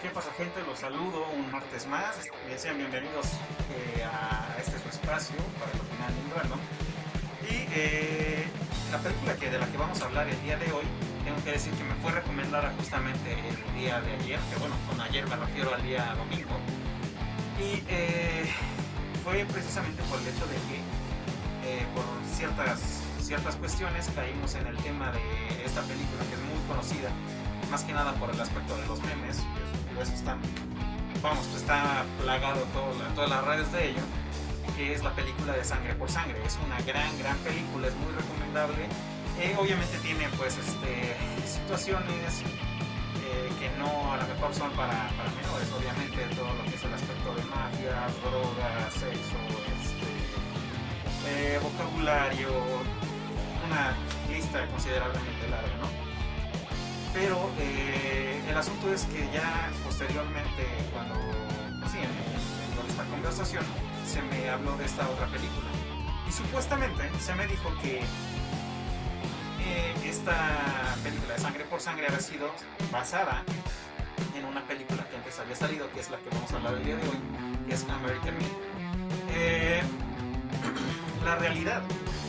¿Qué pasa, gente? Los saludo un martes más. Sean bienvenidos a este su espacio para el opinal random. Y la película de la que vamos a hablar el día de hoy, tengo que decir que me fue recomendada justamente el día de ayer, que bueno, con ayer me refiero al día domingo. Y fue precisamente por el hecho de que por ciertas cuestiones caímos en el tema de esta película que es muy conocida, más que nada por el aspecto de los memes. Pues está plagado todas las redes de ello, que es la película de Sangre por Sangre. Es una gran película, es muy recomendable. Obviamente tiene pues situaciones que no a lo mejor son para menores, obviamente todo lo que es el aspecto de mafias, drogas, sexo, vocabulario, una lista considerablemente larga, ¿no? Pero el asunto es que ya posteriormente, cuando en esta conversación, se me habló de esta otra película. Y supuestamente se me dijo que esta película de Sangre por Sangre había sido basada en una película que antes había salido, que es la que vamos a hablar el día de hoy, que es American Me. La realidad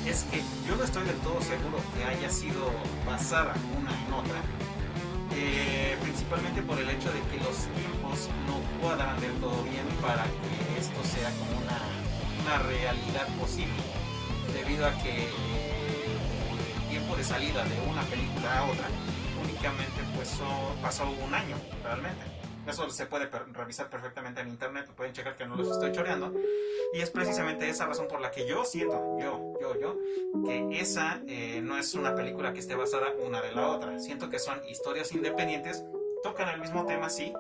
es que yo no estoy del todo seguro que haya sido basada una en otra. Principalmente por el hecho de que los tiempos no cuadran del todo bien para que esto sea como una realidad posible, debido a que el tiempo de salida de una película a otra únicamente pues pasó un año realmente. Eso se puede revisar perfectamente en internet, pueden checar que no los estoy choreando. Y es precisamente esa razón por la que yo siento, que esa no es una película que esté basada una de la otra. Siento que son historias independientes, tocan el mismo tema, sí,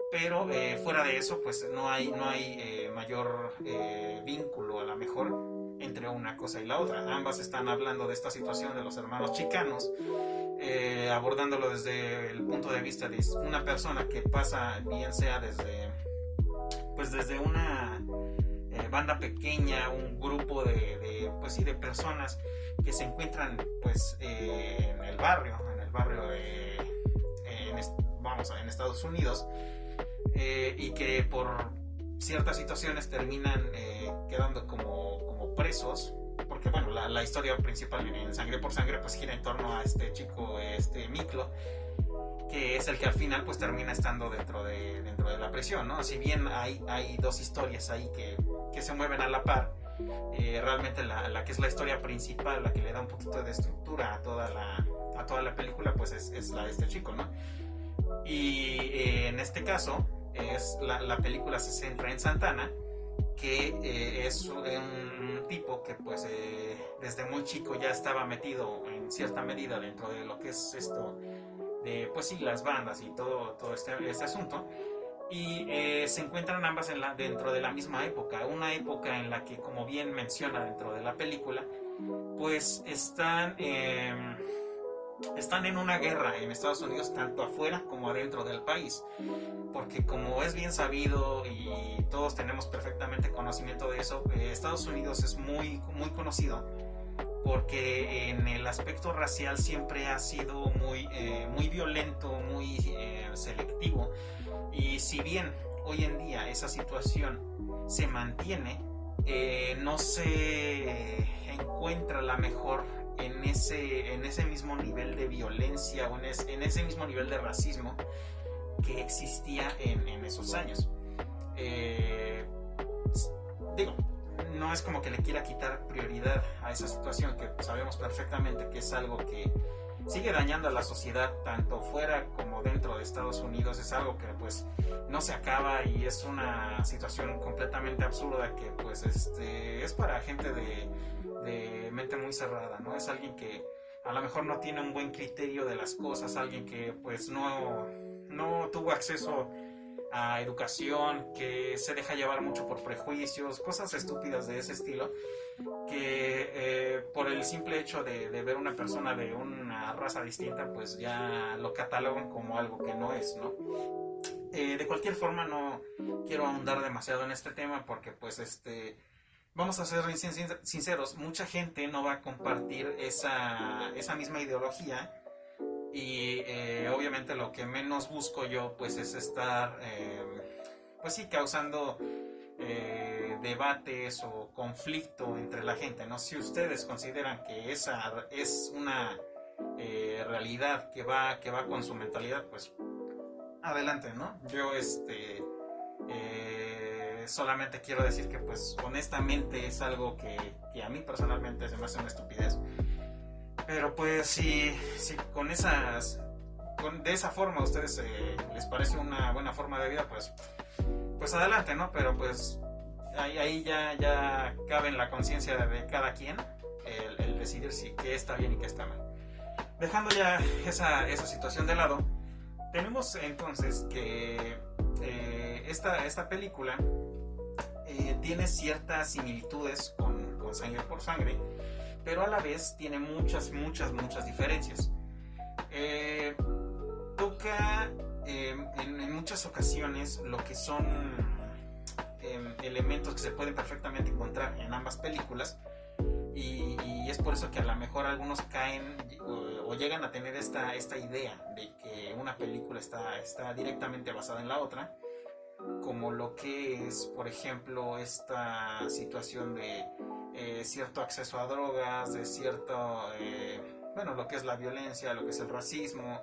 pero fuera de eso, pues no hay mayor vínculo a lo mejor entre una cosa y la otra. Ambas están hablando de esta situación de los hermanos chicanos, abordándolo desde el punto de vista de una persona que pasa, bien sea desde una banda pequeña, un grupo de personas que se encuentran pues en el barrio en Estados Unidos, y que por ciertas situaciones terminan quedando como presos, porque bueno, la historia principal en Sangre por Sangre pues gira en torno a este chico, Miklo, que es el que al final pues termina estando dentro de la prisión, ¿no? Si bien hay dos historias ahí que se mueven a la par, realmente la que es la historia principal, la que le da un poquito de estructura a toda la película, pues es la de este chico, ¿no? Y en este caso la película se centra en Santana, que es un tipo que pues desde muy chico ya estaba metido en cierta medida dentro de lo que es esto de pues sí, las bandas y todo este asunto. Y se encuentran ambas dentro de la misma época, una época en la que, como bien menciona dentro de la película, pues están en una guerra en Estados Unidos, tanto afuera como adentro del país, porque como es bien sabido y todos tenemos perfectamente conocimiento de eso, Estados Unidos es muy conocido porque en el aspecto racial siempre ha sido muy violento, muy selectivo. Y si bien hoy en día esa situación se mantiene, no se encuentra la mejor en ese mismo nivel de violencia o en ese mismo nivel de racismo que existía en esos años. Digo, no es como que le quiera quitar prioridad a esa situación, que sabemos perfectamente que es algo que sigue dañando a la sociedad tanto fuera como dentro de Estados Unidos. Es algo que pues no se acaba y es una situación completamente absurda que pues es para gente de mente muy cerrada, ¿no? Es alguien que a lo mejor no tiene un buen criterio de las cosas, alguien que pues no tuvo acceso a educación, que se deja llevar mucho por prejuicios, cosas estúpidas de ese estilo, que por el simple hecho de ver una persona de una raza distinta, pues ya lo catalogan como algo que no es, ¿no? De cualquier forma, no quiero ahondar demasiado en este tema porque pues vamos a ser sinceros, mucha gente no va a compartir esa misma ideología y obviamente lo que menos busco yo pues es estar pues sí causando debates o conflicto entre la gente, ¿no? Si ustedes consideran que esa es una realidad que va con su mentalidad, pues adelante, ¿no? Yo solamente quiero decir que pues honestamente es algo que a mí personalmente se me hace una estupidez. Pero pues si de esa forma a ustedes les parece una buena forma de vida, pues adelante, ¿no? Pero pues ahí ya cabe en la conciencia de cada quien el decidir si qué está bien y qué está mal. Dejando ya esa situación de lado, tenemos entonces que esta película tiene ciertas similitudes con Sangre por Sangre, pero a la vez tiene muchas diferencias. Toca en muchas ocasiones lo que son elementos que se pueden perfectamente encontrar en ambas películas, y es por eso que a lo mejor algunos caen o llegan a tener esta idea de que una película está directamente basada en la otra, como lo que es, por ejemplo, esta situación de cierto acceso a drogas, de cierto, lo que es la violencia, lo que es el racismo,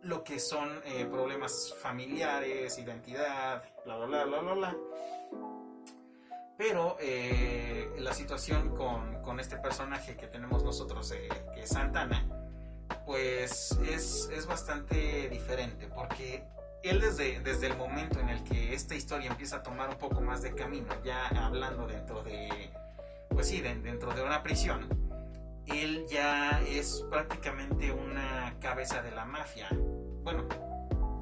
lo que son problemas familiares, identidad, bla, bla, bla, bla, bla, bla. Pero la situación con este personaje que tenemos nosotros, que es Santana, pues es bastante diferente, porque él desde el momento en el que esta historia empieza a tomar un poco más de camino, ya hablando dentro de una prisión, él ya es prácticamente una cabeza de la mafia. Bueno,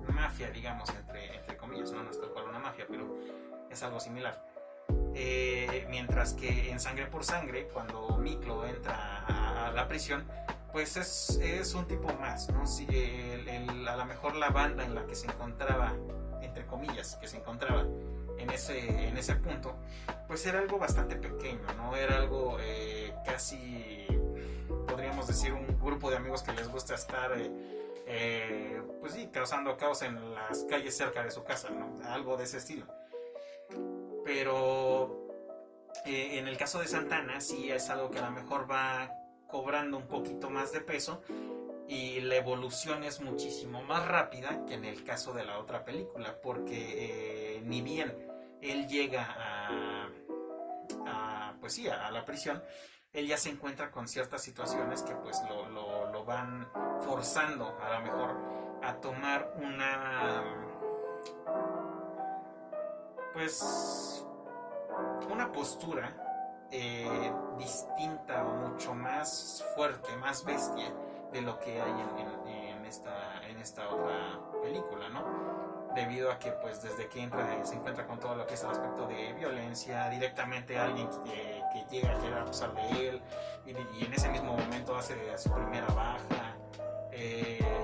mafia, digamos, entre comillas, no es tal cual una mafia, pero es algo similar. Mientras que en Sangre por Sangre, cuando Miklo entra a la prisión, pues es un tipo más, ¿no? Si a lo mejor la banda en la que se encontraba, entre comillas, que se encontraba en ese punto, pues era algo bastante pequeño, ¿no? Era algo casi, podríamos decir, un grupo de amigos que les gusta estar, pues sí, causando caos en las calles cerca de su casa, ¿no? Algo de ese estilo. Pero en el caso de Santana sí es algo que a lo mejor va cobrando un poquito más de peso, y la evolución es muchísimo más rápida que en el caso de la otra película, porque ni bien él llega a la prisión, él ya se encuentra con ciertas situaciones que pues lo van forzando a lo mejor a tomar una postura distinta o mucho más fuerte, más bestia de lo que hay en esta otra película, ¿no? Debido a que pues desde que entra se encuentra con todo lo que es el aspecto de violencia, directamente alguien que llega a querer abusar de él, y en ese mismo momento hace su primera baja,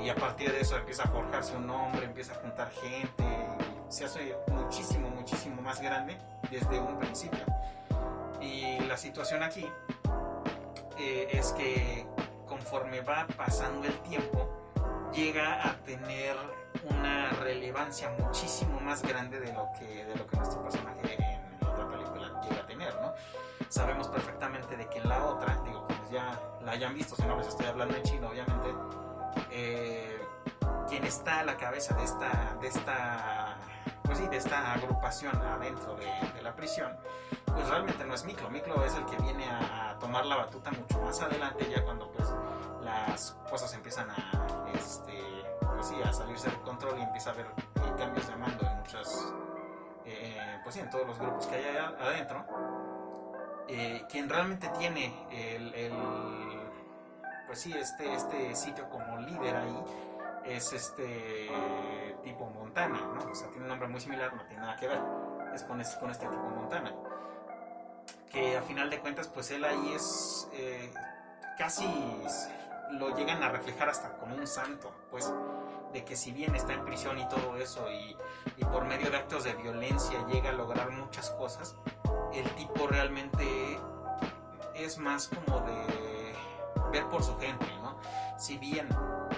y a partir de eso empieza a forjarse un nombre, empieza a juntar gente, se hace muchísimo más grande desde un principio. Y la situación aquí es que conforme va pasando el tiempo, llega a tener una relevancia muchísimo más grande de lo que nuestro personaje en la otra película llega a tener, ¿no? Sabemos perfectamente de que en la otra, digo, quienes ya la hayan visto, si no les estoy hablando en chino, obviamente, quien está a la cabeza de esta agrupación adentro de la prisión, pues realmente no es Miklo. Miklo es el que viene a tomar la batuta mucho más adelante, ya cuando pues las cosas empiezan a salirse de control y empieza a haber cambios de mando en muchas, en todos los grupos que hay adentro. Quien realmente tiene este sitio como líder ahí es este tipo Montana, ¿no? O sea, tiene un nombre muy similar, no tiene nada que ver, es con este tipo Montana, que a final de cuentas pues él ahí es casi lo llegan a reflejar hasta como un santo, pues, de que si bien está en prisión y todo eso, y por medio de actos de violencia llega a lograr muchas cosas, el tipo realmente es más como de ver por su gente, ¿no? Si bien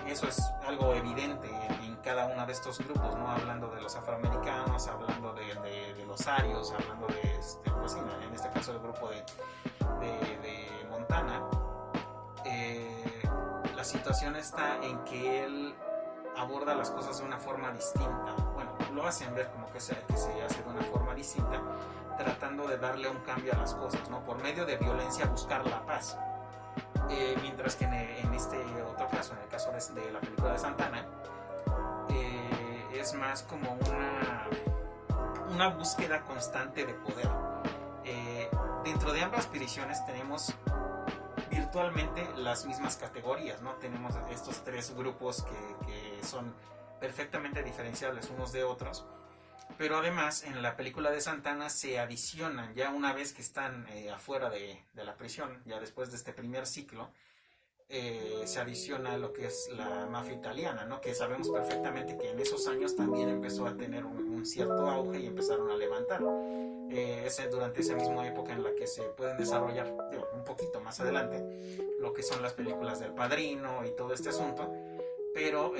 eso es algo evidente en cada uno de estos grupos, ¿no? Hablando de los afroamericanos, hablando de los arios, hablando de, pues sí, en este caso el grupo de Montana. La situación está en que él aborda las cosas de una forma distinta. Bueno, lo hacen ver como que se hace de una forma distinta, tratando de darle un cambio a las cosas, ¿no? Por medio de violencia buscar la paz. Mientras que en este otro caso, en el caso de la película de Santana, es más como una búsqueda constante de poder. Dentro de ambas prisiones tenemos virtualmente las mismas categorías, ¿no? Tenemos estos tres grupos que son perfectamente diferenciables unos de otros, pero además en la película de Santana se adicionan, ya una vez que están afuera de la prisión, ya después de este primer ciclo, se adiciona lo que es la mafia italiana, ¿no? Que sabemos perfectamente que en esos años también empezó a tener un cierto auge y empezaron a levantar. Durante esa misma época en la que se pueden desarrollar, un poquito más adelante, lo que son las películas del Padrino y todo este asunto, pero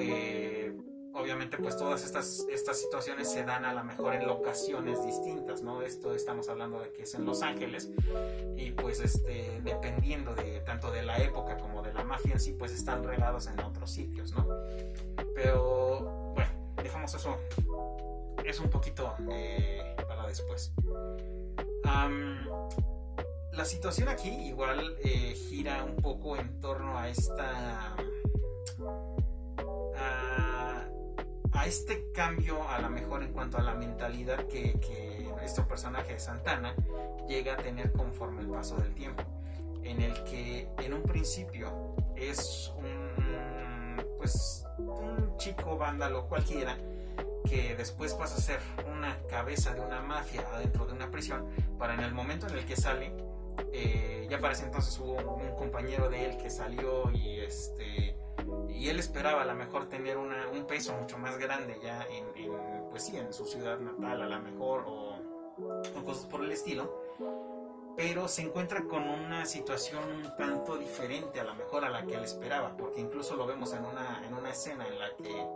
obviamente pues todas estas situaciones se dan a lo mejor en locaciones distintas, ¿no? Estamos hablando de que es en Los Ángeles y pues dependiendo de tanto de la época como de la mafia en sí, pues están regados en otros sitios, ¿no? Pero bueno, dejamos eso, es un poquito para después. La situación aquí igual gira un poco en torno a este cambio, a lo mejor en cuanto a la mentalidad que este personaje de Santana llega a tener conforme el paso del tiempo, en el que en un principio es un chico vándalo cualquiera, que después pasa a ser una cabeza de una mafia adentro de una prisión, para en el momento en el que sale, ya para ese entonces hubo un compañero de él que salió y él esperaba a lo mejor tener un peso mucho más grande ya en su ciudad natal a lo mejor, o cosas por el estilo, pero se encuentra con una situación un tanto diferente a lo mejor a la que él esperaba, porque incluso lo vemos en una escena en la que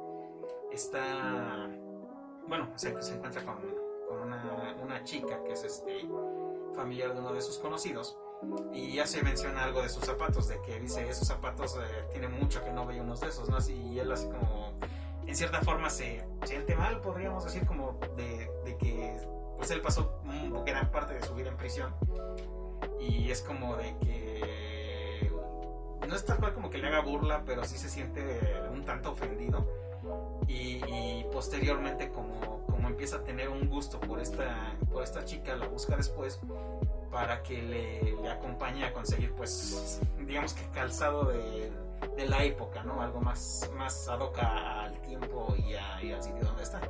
se encuentra con una chica que es familiar de uno de sus conocidos, y ya se menciona algo de sus zapatos, de que dice, esos zapatos tiene mucho que no veía unos de esos, ¿no? Y él así como, en cierta forma se siente mal, podríamos decir, como de que pues él pasó gran parte de su vida en prisión, y es como de que no es tal cual como que le haga burla, pero sí se siente un tanto ofendido, y posteriormente como empieza a tener un gusto por esta chica, la busca después para que le acompañe a conseguir, pues, digamos que calzado de la época, ¿no? Algo más ad hoc al tiempo y al sitio donde está.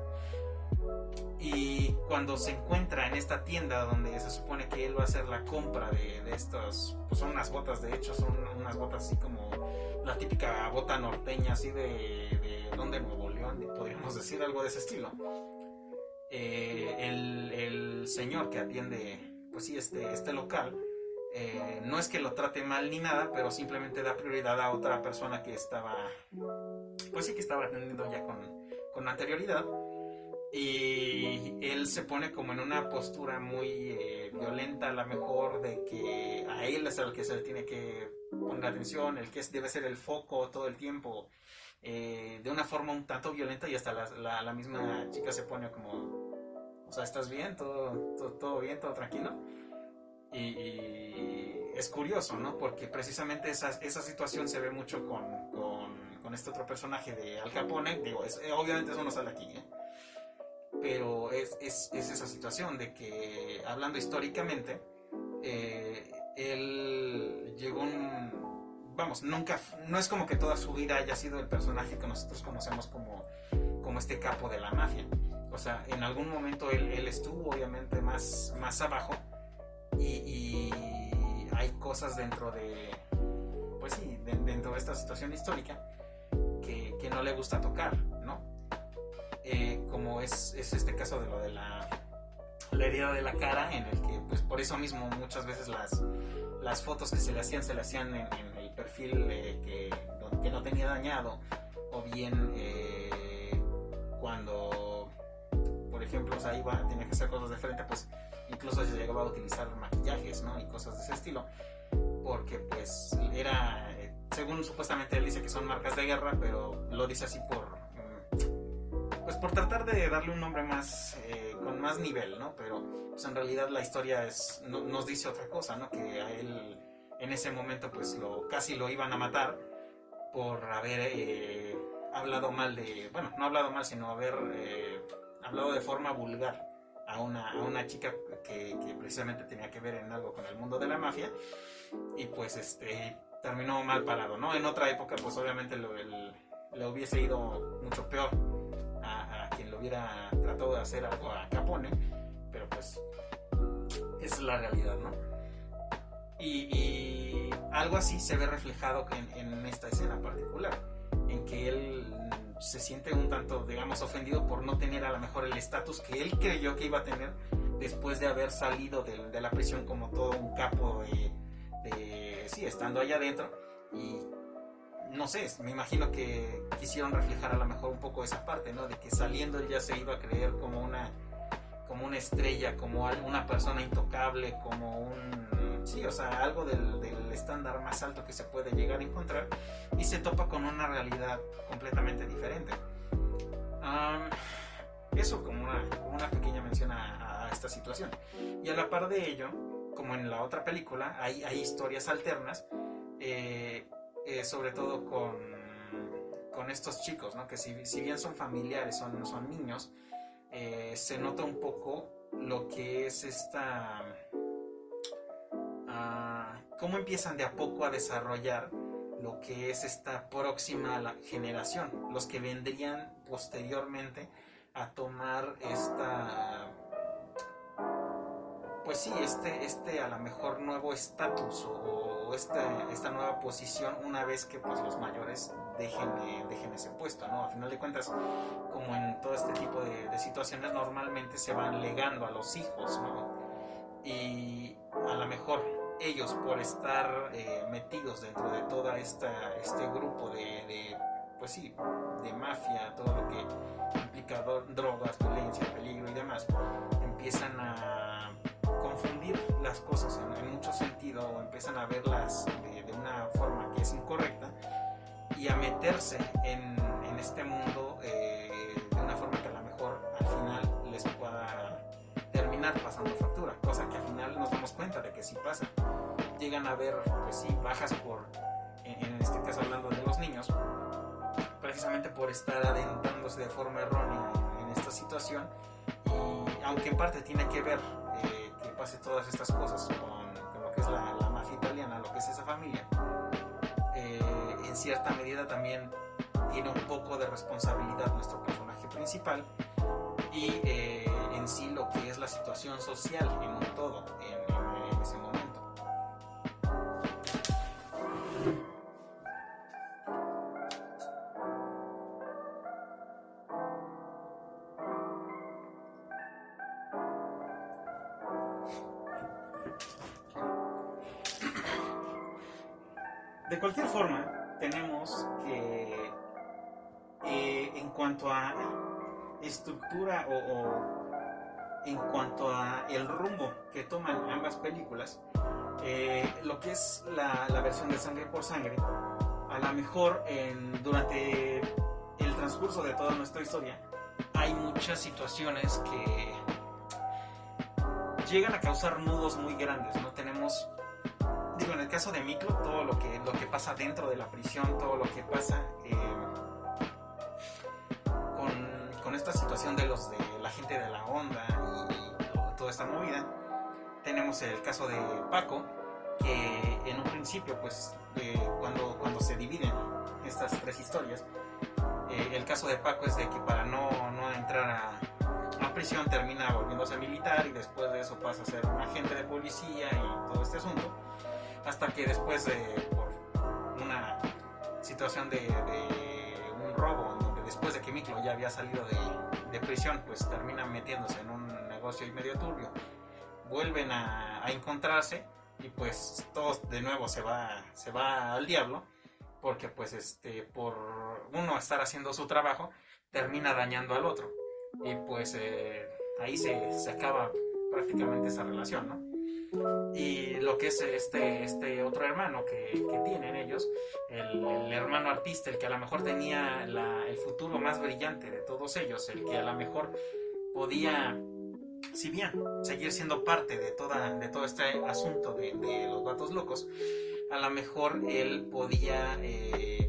Y cuando se encuentra en esta tienda donde se supone que él va a hacer la compra de estos, pues son unas botas, de hecho son unas botas así como la típica bota norteña, así de Nuevo León, podríamos decir, algo de ese estilo. El señor que atiende, pues sí, este local, no es que lo trate mal ni nada, pero simplemente da prioridad a otra persona que estaba atendiendo ya con anterioridad, y él se pone como en una postura muy violenta, a lo mejor, de que a él es al que se le tiene que poner atención, el que debe ser el foco todo el tiempo, de una forma un tanto violenta, y hasta la misma chica se pone como, o sea, ¿estás bien? ¿Todo bien? ¿Todo tranquilo? Y es curioso, ¿no? Porque precisamente esa situación se ve mucho con este otro personaje de Al Capone. Digo, obviamente eso no sale aquí, pero es esa situación de que, hablando históricamente, él llegó nunca, no es como que toda su vida haya sido el personaje que nosotros conocemos como este capo de la mafia. O sea, en algún momento él estuvo obviamente más abajo, y hay cosas dentro de esta situación histórica que no le gusta tocar, ¿no? Como es este caso de lo de la herida de la cara, en el que pues por eso mismo muchas veces las fotos que se le hacían en el perfil que no tenía dañado, o bien cuando, por ejemplo, o sea, tenía que hacer cosas de frente, pues incluso se llegaba a utilizar maquillajes, ¿no? Y cosas de ese estilo, porque pues era, según supuestamente él dice que son marcas de guerra, pero lo dice así pues por tratar de darle un nombre más, con más nivel, ¿no? Pero pues en realidad la historia nos dice otra cosa, ¿no? Que a él en ese momento pues casi lo iban a matar por haber hablado mal bueno, no hablado mal, sino haber hablado de forma vulgar a una chica que precisamente tenía que ver en algo con el mundo de la mafia, y pues terminó mal parado, ¿no? En otra época pues obviamente le hubiese ido mucho peor a quien lo hubiera tratado de hacer algo a Capone, pero pues es la realidad, ¿no? Y algo así se ve reflejado en esta escena particular, en que él se siente un tanto, digamos, ofendido por no tener a lo mejor el estatus que él creyó que iba a tener después de haber salido de la prisión como todo un capo sí, estando allá adentro. Y no sé, me imagino que quisieron reflejar a lo mejor un poco esa parte, ¿no? De que saliendo él ya se iba a creer como una estrella, como una persona intocable, como sí, o sea, algo del estándar más alto que se puede llegar a encontrar, y se topa con una realidad completamente diferente. Eso como una pequeña mención a esta situación. Y a la par de ello, como en la otra película, hay historias alternas, sobre todo con estos chicos, ¿no? Que si bien son familiares, son niños, se nota un poco lo que es cómo empiezan de a poco a desarrollar lo que es esta próxima generación, los que vendrían posteriormente a tomar pues sí, a lo mejor nuevo estatus o esta nueva posición, una vez que pues los mayores dejen ese puesto, ¿no? A final de cuentas, como en todo este tipo de situaciones, normalmente se van legando a los hijos, ¿no? Y a lo mejor ellos, por estar metidos dentro de toda este grupo pues sí, de mafia, todo lo que implica drogas, violencia, peligro y demás, empiezan a confundir las cosas en mucho sentido, o empiezan a verlas de una forma que es incorrecta, y a meterse en este mundo de una forma que a lo mejor al final les pueda terminar pasando factura, cosa que al final nos damos cuenta de que sí pasa. Llegan a haber, pues sí, bajas en este caso hablando de los niños, precisamente por estar adentrándose de forma errónea en esta situación. Y aunque en parte tiene que ver que pase todas estas cosas con lo que es la mafia italiana, lo que es esa familia, en cierta medida también tiene un poco de responsabilidad nuestro personaje principal, y en sí lo que es la situación social en un todo en ese momento. De cualquier forma, tenemos que en cuanto a estructura o en cuanto a el rumbo que toman ambas películas, lo que es la versión de Sangre por Sangre, a lo mejor durante el transcurso de toda nuestra historia hay muchas situaciones que llegan a causar nudos muy grandes, ¿no? Tenemos, en el caso de Miklo, todo lo que pasa dentro de la prisión, todo lo que pasa con esta situación de la gente de la onda y toda esta movida. Tenemos el caso de Paco, que en un principio, pues, cuando se dividen estas tres historias, el caso de Paco es de que para no entrar a prisión termina volviéndose militar, y después de eso pasa a ser un agente de policía y todo este asunto, hasta que después por una situación de un robo, donde después de que Miklo ya había salido de prisión, pues termina metiéndose en un negocio y medio turbio, vuelven a encontrarse, y pues todo de nuevo se va al diablo, porque pues por uno estar haciendo su trabajo termina dañando al otro, y pues ahí se acaba prácticamente esa relación, ¿no? Y lo que es este otro hermano que tienen ellos, el hermano artista, el que a lo mejor tenía el futuro más brillante de todos ellos, el que a lo mejor podía, si bien seguir siendo parte de todo este asunto de los vatos locos, a lo mejor él podía de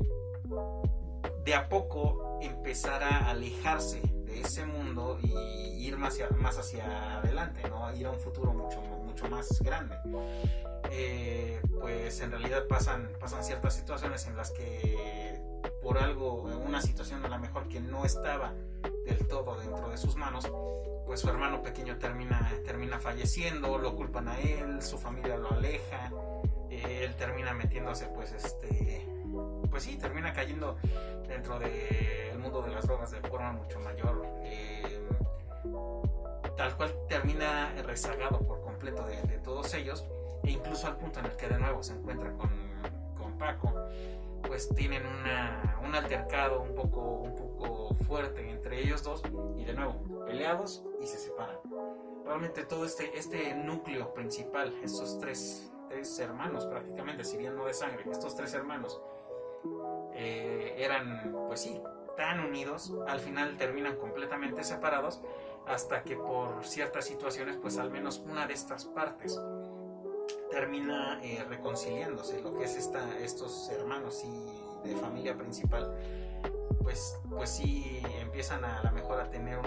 a poco empezar a alejarse de ese mundo y ir más hacia adelante, ¿no? Ir a un futuro mucho más grande. Pues en realidad pasan ciertas situaciones en las que por algo, una situación a lo mejor que no estaba del todo dentro de sus manos, pues su hermano pequeño termina falleciendo, lo culpan a él, su familia lo aleja, él termina metiéndose pues sí, termina cayendo dentro del mundo de las drogas de forma mucho mayor, tal cual termina rezagado por completo de todos ellos, e incluso al punto en el que de nuevo se encuentra con Paco, pues tienen un altercado un poco fuerte entre ellos dos, y de nuevo peleados y se separan. Realmente todo este núcleo principal, estos tres hermanos prácticamente, si bien no de sangre, estos tres hermanos eran, pues sí, tan unidos, al final terminan completamente separados, hasta que por ciertas situaciones, pues al menos una de estas partes termina reconciliándose. Lo que es estos hermanos y de familia principal, pues sí empiezan a lo mejor a tener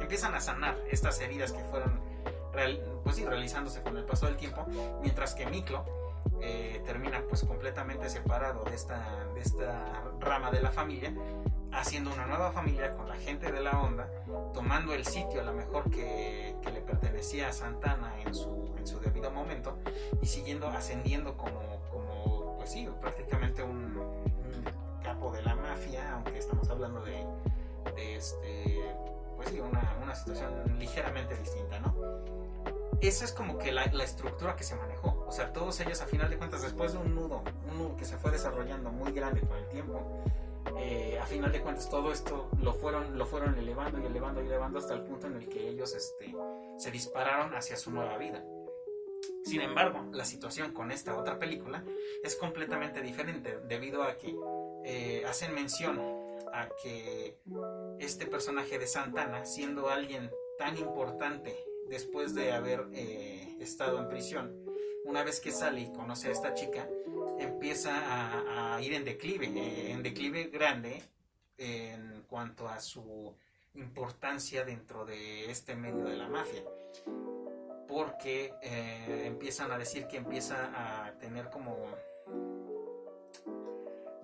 empiezan a sanar estas heridas que fueron pues sí, realizándose con el paso del tiempo, mientras que Miklo termina pues completamente separado de esta rama de la familia, haciendo una nueva familia con la gente de la onda, tomando el sitio a lo mejor que le pertenecía a Santana en su debido momento, y siguiendo ascendiendo como pues sí, prácticamente un capo de la mafia, aunque estamos hablando de pues sí, una situación ligeramente distinta, ¿no? Esa es como que la estructura que se manejó. O sea, todos ellos a final de cuentas, después de un nudo que se fue desarrollando muy grande con el tiempo, a final de cuentas todo esto lo fueron elevando hasta el punto en el que ellos se dispararon hacia su nueva vida. Sin embargo, la situación con esta otra película es completamente diferente, debido a que hacen mención a que este personaje de Santana, siendo alguien tan importante después de haber estado en prisión, una vez que sale y conoce a esta chica, empieza a ir en declive grande en cuanto a su importancia dentro de este medio de la mafia, porque empiezan a decir que empieza a tener como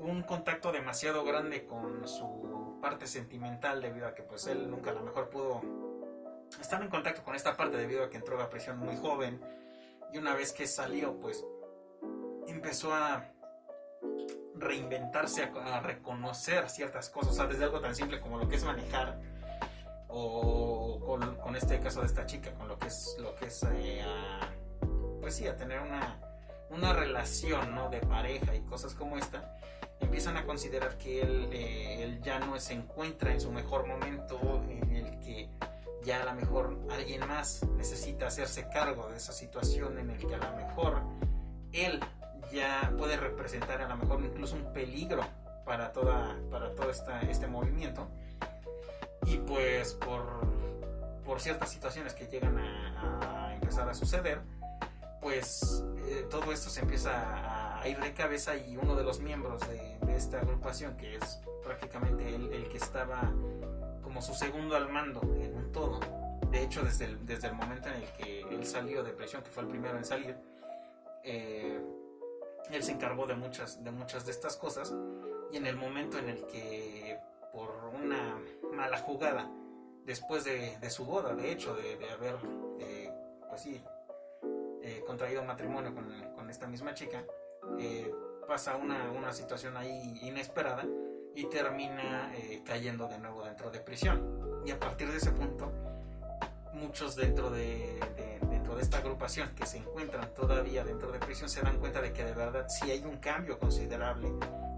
un contacto demasiado grande con su parte sentimental, debido a que pues él nunca a lo mejor pudo estar en contacto con esta parte, debido a que entró a prisión muy joven, y una vez que salió pues empezó a reinventarse, a reconocer ciertas cosas, o sea, desde algo tan simple como lo que es manejar, o con este caso de esta chica, con lo que es pues sí, a tener una relación, ¿no?, de pareja y cosas como esta. Empiezan a considerar que él ya no se encuentra en su mejor momento, en el que ya a lo mejor alguien más necesita hacerse cargo de esa situación, en el que a lo mejor él ya puede representar a lo mejor incluso un peligro para todo este movimiento. Y pues por ciertas situaciones que llegan a empezar a suceder, pues todo esto se empieza a ir de cabeza, y uno de los miembros de esta agrupación, que es prácticamente el que estaba como su segundo al mando en un todo, de hecho desde el momento en el que él salió de prisión, que fue el primero en salir, él se encargó de muchas de estas cosas, y en el momento en el que por una mala jugada, después de su boda, de hecho de haber pues sí, contraído matrimonio con esta misma chica, pasa una situación ahí inesperada, y termina cayendo de nuevo dentro de prisión. Y a partir de ese punto, muchos dentro de dentro de esta agrupación que se encuentran todavía dentro de prisión se dan cuenta de que de verdad sí hay un cambio considerable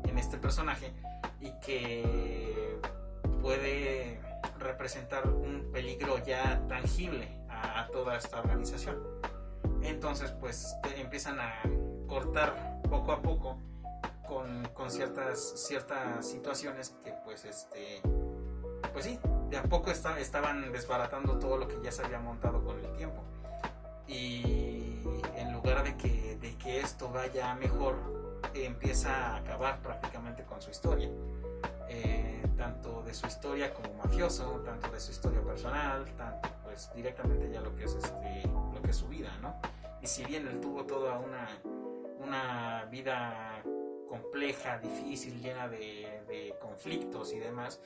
en este personaje y que puede representar un peligro ya tangible a toda esta organización. Entonces pues empiezan a cortar poco a poco con ciertas situaciones que pues sí, de a poco estaban desbaratando todo lo que ya se había montado con el tiempo. Y en lugar de que esto vaya mejor, empieza a acabar prácticamente con su historia. Tanto de su historia como mafioso, tanto de su historia personal, tanto pues directamente ya lo que es su vida, ¿no? Y si bien él tuvo toda una vida compleja, difícil, llena de conflictos y demás,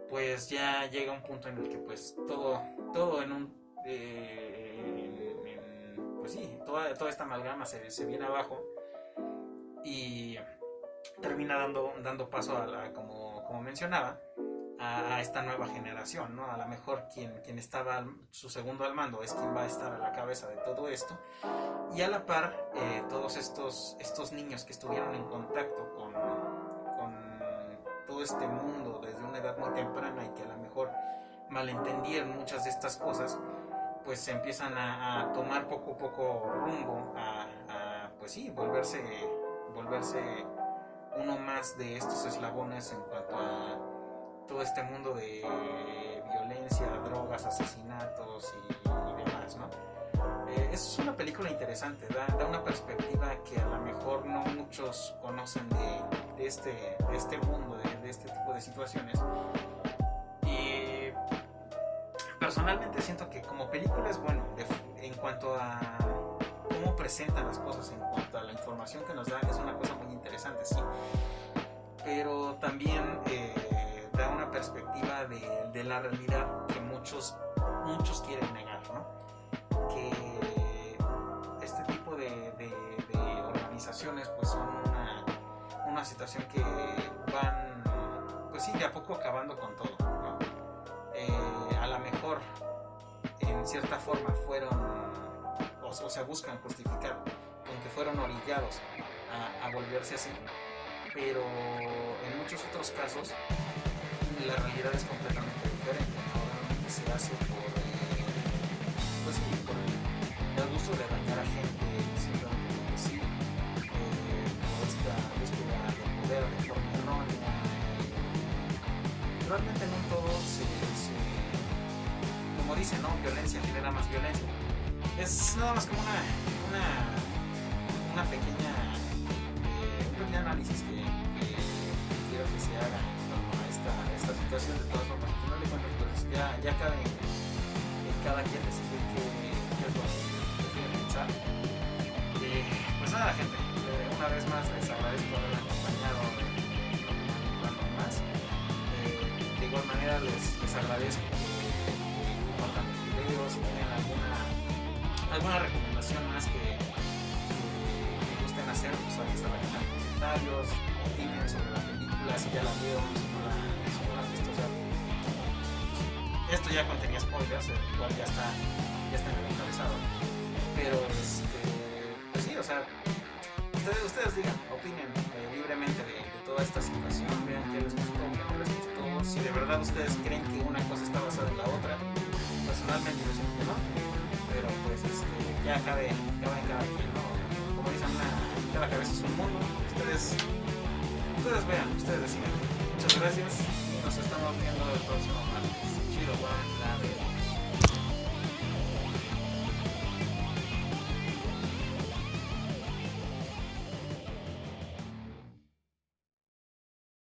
pues ya llega un punto en el que pues todo en un pues sí, toda esta amalgama se viene abajo y termina dando paso a como mencionaba, a esta nueva generación, ¿no? A lo mejor quien estaba su segundo al mando es quien va a estar a la cabeza de todo esto, y a la par todos estos niños que estuvieron en contacto con todo este mundo desde una edad muy temprana y que a lo mejor malentendieron muchas de estas cosas, pues se empiezan a tomar poco a poco rumbo a pues sí, volverse uno más de estos eslabones en cuanto a todo este mundo de violencia, drogas, asesinatos y demás, ¿no? Es una película interesante, da una perspectiva que a lo mejor no muchos conocen de este mundo, de este tipo de situaciones. Y personalmente siento que como película es bueno, en cuanto a cómo presentan las cosas, en cuanto a la información que nos dan, es una cosa muy interesante, sí. Pero también da una perspectiva de la realidad que muchos quieren negar, ¿no? Que este tipo de organizaciones pues son una situación que van pues sí, de a poco acabando con todo, ¿no? A lo mejor en cierta forma fueron o se buscan justificar con que fueron orillados a volverse así, pero en muchos otros casos la realidad es completamente diferente, ¿no? Realmente se hace por el gusto de dañar a gente simplemente porque sí, por esta búsqueda de poder de forma errónea. Realmente no todo como dicen, ¿no? Violencia genera más violencia. Es nada más como un pequeño análisis que quiero que se haga a esta situación. De todas formas, al final de cuentas, pues ya cabe en cada quien decide qué es lo que prefiere pensar. Pues nada, gente, una vez más les agradezco haber acompañado en más. De igual manera les agradezco que compartan los videos, si tienen alguna recomendación más que me gusten hacer, pues ahí está la caja de comentarios, opinen sobre la película, si ya la vieron, si no la han visto. O sea, esto ya contenía spoilers, igual ya está en el encabezado, pero pues sí, o sea, ustedes digan, opinen libremente de toda esta situación, vean qué les gustó, qué no les gustó, si de verdad ustedes creen que una cosa está basada en la otra. Personalmente yo siento que no, pero pues ya cabe en cada quien, ¿no? Como dicen, cada cabeza es un mundo. Ustedes vean, ustedes deciden. Muchas gracias y nos estamos viendo el próximo martes. Chido, va la